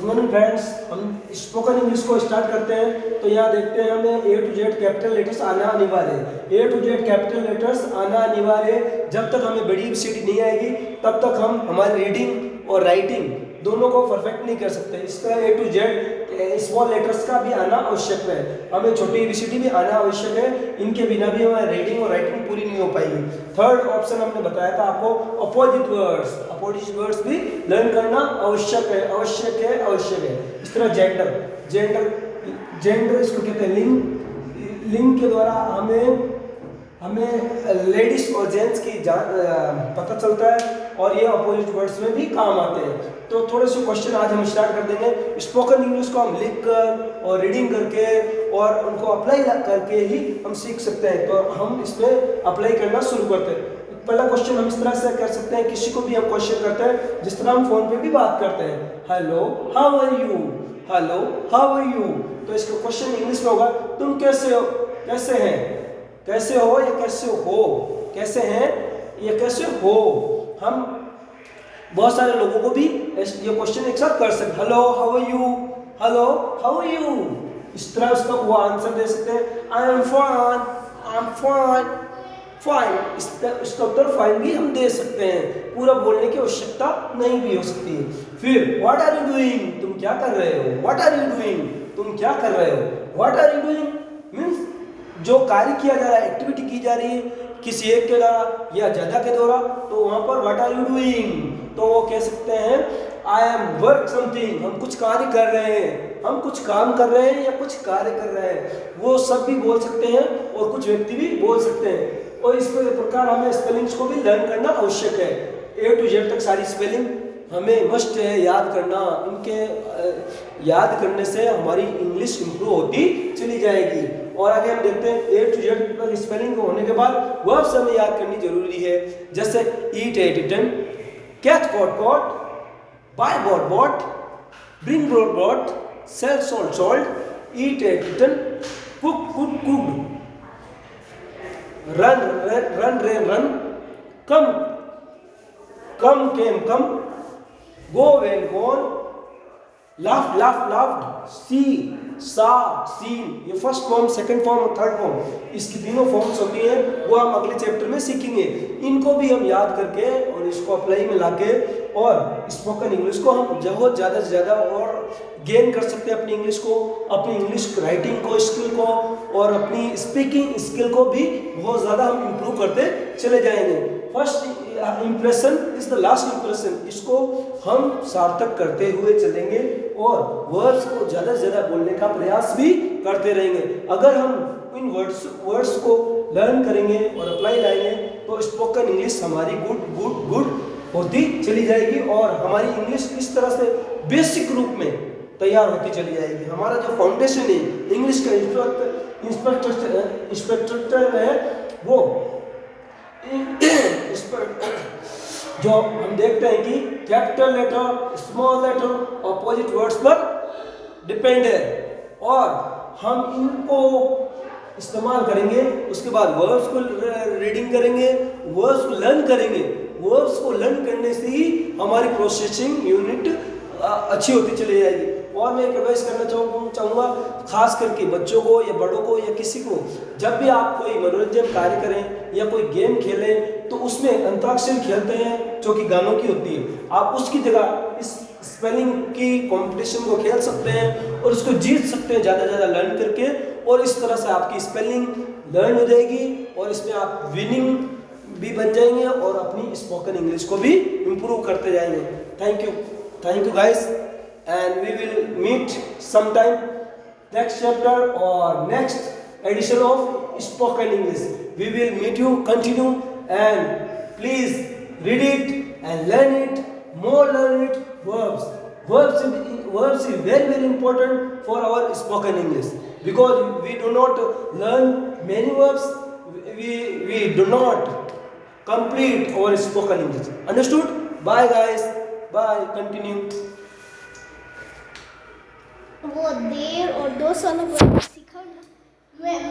Good morning friends, हम spoken English को start करते हैं। तो यहाँ देखते हैं हमें A to Z capital letters आना अनिवार्य है। A to Z capital letters आना अनिवार्य है। जब तक हमें बड़ी एबीसीडी नहीं आएगी तब तक हम हमारी रीडिंग और राइटिंग दोनों को परफेक्ट नहीं कर सकते। इस तरह A to Z small letters का भी आना आवश्यक है। हमें छोटी एबीसीडी भी आना आवश्यक है। इनके बिना भी हमारी रीडिंग और राइटिंग पूरी नहीं हो पाएगी। थर्ड ऑप्शन हमने बताया था आपको अपोजिट वर्ड्स। अपोजिट वर्ड्स भी लर्न करना आवश्यक है, आवश्यक है, आवश्यक है। इस तरह जेंडर, जेंडर इसको कहते हैं लिंग। लिंग के द्वारा हमें लेडीज और जेंट्स की पता चलता है और ये अपोजिट वर्ड्स में भी काम आते हैं। तो थोड़े से क्वेश्चन आज हम स्टार्ट कर देंगे। स्पोकन इंग्लिश को हम लिख कर और रीडिंग करके और उनको अप्लाई करके ही हम सीख सकते हैं। तो हम इसमें अप्लाई करना शुरू करते हैं। पहला क्वेश्चन हम इस तरह से कर सकते हैं, किसी को भी हम क्वेश्चन करते हैं जिस तरह हम फोन पे भी बात करते हैं, hello how are you, hello how are you. तो इसका क्वेश्चन इंग्लिश में होगा, तुम कैसे हो, कैसे हैं, कैसे हो या कैसे हो, कैसे हैं या कैसे हो। हम बहुत सारे लोगों को भी ये क्वेश्चन एक साथ कर सकते हैं, hello how are you, hello how are you. इस तरह उसका वो आंसर दे सकते हैं, I am fine, I am fine, fine. इसका उत्तर फाइन भी हम दे सकते हैं। पूरा बोलने की आवश्यकता नहीं भी हो सकती है। फिर व्हाट आर यू डूइंग, तुम क्या कर रहे हो, व्हाट आर यू डूइंग, तुम क्या कर रहे हो। What are you doing means जो कार्य किया जा रहा है, एक्टिविटी की जा रही है किसी एक के द्वारा या ज्यादा के द्वारा, तो वहां पर व्हाट आर यू डूइंग तो वो कह सकते हैं आई एम वर्क समथिंग, हम कुछ कार्य कर रहे हैं, हम कुछ काम कर रहे हैं या कुछ कार्य कर रहे हैं। वो सब भी बोल सकते हैं और कुछ व्यक्ति भी बोल सकते हैं। और इस प्रकार हमें स्पेलिंग्स को भी लर्न करना आवश्यक है। A to Z तक सारी स्पेलिंग हमें मस्ट है याद करना। इनके याद करने से हमारी इंग्लिश इंप्रूव होती चली जाएगी। और आगे हम देखते हैं A to Z तक स्पेलिंग होने के बाद वर्ब्स हमें याद करनी जरूरी है। जैसे eat ate eaten, catch caught caught, buy bought bought, bring brought brought, sell sold sold, eat ate eaten, cook cook cooked, run run ran run, come come came come, go went gone, laugh laugh laughed, see saw seen. ये first form, second form और third form, इसकी तीनों forms होती हैं, वो हम अगले chapter में सीखेंगे। इनको भी हम याद करके और इसको अप्लाई में लाके और स्पोकन इंग्लिश को हम बहुत ज़्यादा से ज़्यादा और गेन कर सकते हैं। अपनी इंग्लिश को, अपनी इंग्लिश राइटिंग को स्किल को और अपनी स्पीकिंग स्किल को भी बहुत ज़्यादा हम इम्प्रूव करते चले जाएंगे। First impression is the last impression, इसको हम सार्थक करते हुए चलेंगे और वर्ड्स को ज़्यादा से ज़्यादा बोलने का प्रयास भी करते रहेंगे। अगर हम इन वर्ड्स को लर्न करेंगे और अप्लाई लाएंगे तो स्पोकन इंग्लिश हमारी गुड होती चली जाएगी और हमारी इंग्लिश इस तरह से बेसिक रूप में तैयार होती चली जाएगी। हमारा जो फाउंडेशन है इंग्लिश का इंस्ट्रक्टर है, वो इस पर जो हम देखते हैं कि capital letter, small letter, opposite words पर डिपेंड है और हम इनको इस्तेमाल करेंगे। उसके बाद वर्ड्स को रीडिंग करेंगे, वर्ड्स को लर्न करेंगे। वर्ड्स को लर्न करने से ही हमारी प्रोसेसिंग यूनिट अच्छी होती चली जाएगी। और मैं एक एडवाइस करना चाहूँगा खास करके बच्चों को या बड़ों को या किसी को, जब भी आप कोई मनोरंजन कार्य करें या कोई गेम खेलें तो उसमें अंताक्षरी खेलते हैं जो कि गानों की होती है, आप उसकी जगह इस स्पेलिंग की कंपटीशन को खेल सकते हैं और उसको जीत सकते हैं ज़्यादा से ज़्यादा लर्न करके। और इस तरह से आपकी स्पेलिंग लर्न हो जाएगी और इसमें आप विनिंग भी बन जाएंगे और अपनी स्पोकन इंग्लिश को भी इम्प्रूव करते जाएंगे। Thank you guys, and we will meet sometime next chapter or next edition of spoken English. We will meet you, continue, and please read it and learn it, learn it. Verbs is very important for our spoken English, because we do not learn many verbs, we do not complete our spoken English. Understood? Bye guys, bye, continue. वो देर और 2 सालों बाद सीखा मैं